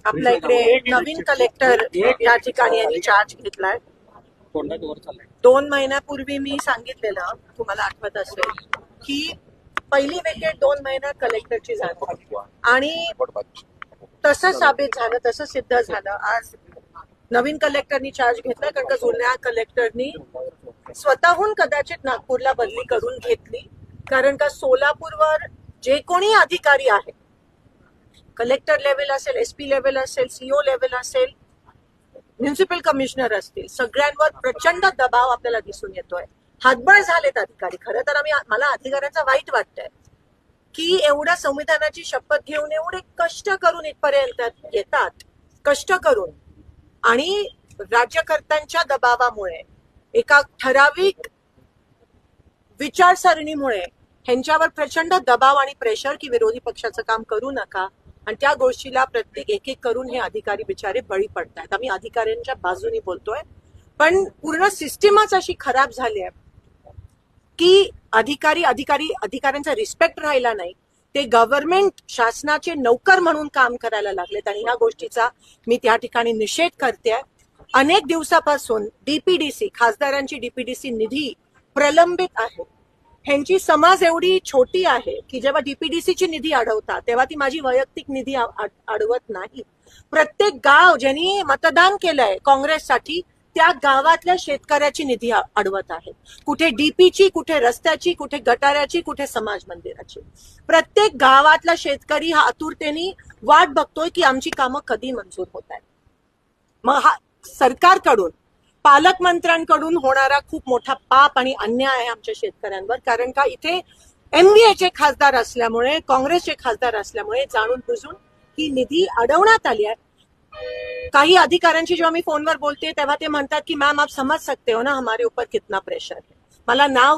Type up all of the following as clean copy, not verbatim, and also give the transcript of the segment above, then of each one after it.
आपल्या इकडे नवीन कलेक्टर या ठिकाणी यांनी चार्ज घेतलाय. 2 महिन्यापूर्वी मी सांगितलेलं, तुम्हाला आठवत असेल, की पहिली विकेट 2 महिन्यात कलेक्टरची झाली आणि तसं साबित झालं, तसं सिद्ध झालं. आज नवीन कलेक्टरनी चार्ज घेतला, कारण का जुन्या कलेक्टरनी स्वतःहून कदाचित नागपूरला बदली करून घेतली, कारण का सोलापूरवर जे कोणी अधिकारी आहे, कलेक्टर लेवल असेल, एसपी लेवल असेल, सीओ लेवल असेल, म्युनिसिपल कमिशनर असतील, सगळ्यांवर प्रचंड दबाव आपल्याला दिसून येतोय. हातबळ झालेत अधिकारी. खरं तर मला अधिकाऱ्यांचा वाईट वाटतंय की एवढ्या संविधानाची शपथ घेऊन एवढे कष्ट करून इथपर्यंत येतात, कष्ट करून, आणि राज्यकर्त्यांच्या दबावामुळे, एका ठराविक विचारसरणीमुळे ह्यांच्यावर प्रचंड दबाव आणि प्रेशर की विरोधी पक्षाचं काम करू नका, आणि त्या गोष्टीला प्रत्येक एक एक करून हे अधिकारी बिचारे बळी पडतायत. आम्ही अधिकाऱ्यांच्या बाजूनी बोलतोय, पण पूर्ण सिस्टीमच अशी खराब झाली आहे की अधिकाऱ्यांचा रिस्पेक्ट राहिला नाही. ते गव्हर्नमेंट शासनाचे नौकर म्हणून काम करायला लागलेत, आणि ह्या गोष्टीचा मी त्या ठिकाणी निषेध करते. अनेक दिवसापासून डीपीडीसी, खासदारांची डीपीडीसी निधी प्रलंबित आहे. ह्यांची समाज एवढी छोटी आहे की जेव्हा डीपीडीसीची निधी अडवतात तेव्हा ती माझी वैयक्तिक निधी अडवत नाही. प्रत्येक गाव ज्यांनी मतदान केलंय काँग्रेससाठी, त्या गावातल्या शेतकऱ्याची निधी अडवत आहे. कुठे डीपीची, कुठे रस्त्याची, कुठे गटाराची, कुठे समाज मंदिराची. प्रत्येक गावातला शेतकरी हा आतुरतेने वाट बघतोय की आमची कामं कधी मंजूर होत आहेत. मग हा सरकारकडून, पालकमंत्र्यांकडून होणारा खूप मोठा पाप आणि अन्याय आहे आमच्या शेतकऱ्यांवर. कारण का इथे एमव्हीएचे खासदार असल्यामुळे, काँग्रेसचे खासदार असल्यामुळे जाणून बुजून ही निधी अडवण्यात आली आहे. काही अधिकाऱ्यांशी जेव्हा मी फोनवर बोलते तेव्हा ते म्हणतात की मॅम आप समझ सकते हो ना हमारे ऊपर कितना प्रेशर है. मला मी नाव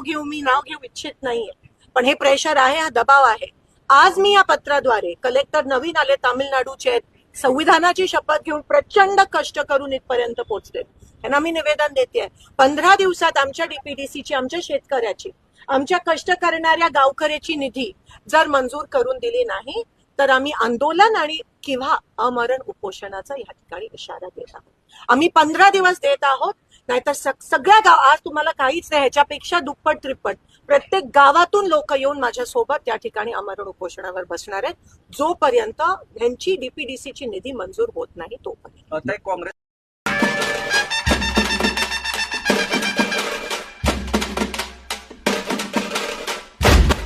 घेऊ इच्छित नाहीये, पण हे प्रेशर आहे, हा दबाव आहे. आज मी या पत्राद्वारे, कलेक्टर नवीन आले तामिळनाडूचे, संविधानाची शपथ घेऊन प्रचंड कष्ट करून इथपर्यंत पोहोचले, त्यांना मी निवेदन देते. 15 दिवसात आमच्या डीपीडीसीची, आमच्या शेतकऱ्याची, आमच्या कष्ट करणाऱ्या गावकऱ्याची निधी जर मंजूर करून दिली नाही तर आम्ही आंदोलन आणि किंवा अमरण उपोषणाचा या ठिकाणी इशारा देत आहोत. आम्ही 15 दिवस देत आहोत, नाहीतर सगळ्या गाव, आज तुम्हाला काहीच नाही, ह्याच्यापेक्षा दुप्पट त्रिप्पट प्रत्येक गावातून लोक येऊन माझ्यासोबत त्या ठिकाणी अमरण उपोषणावर बसणार आहेत, जोपर्यंत यांची डीपीडीसीची निधी मंजूर होत नाही तोपर्यंत. काँग्रेस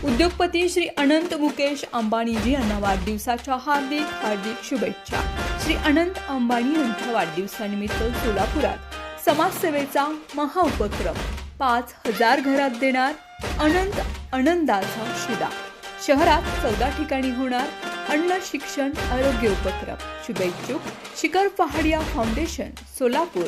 उद्योगपती श्री अनंत मुकेश अंबानीजी यांना वाढदिवसाच्या हार्दिक शुभेच्छा. श्री अनंत अंबानी यांच्या वाढदिवसानिमित्त सोलापुरात समाजसेवेचा महाउपक्रम 5,000 घरात देणार आनंदाचा शिदा. शहरात 14 ठिकाणी होणार अन्न शिक्षण आरोग्य उपक्रम. शुभेच्छुक शिखर पहाडिया फाउंडेशन, सोलापूर.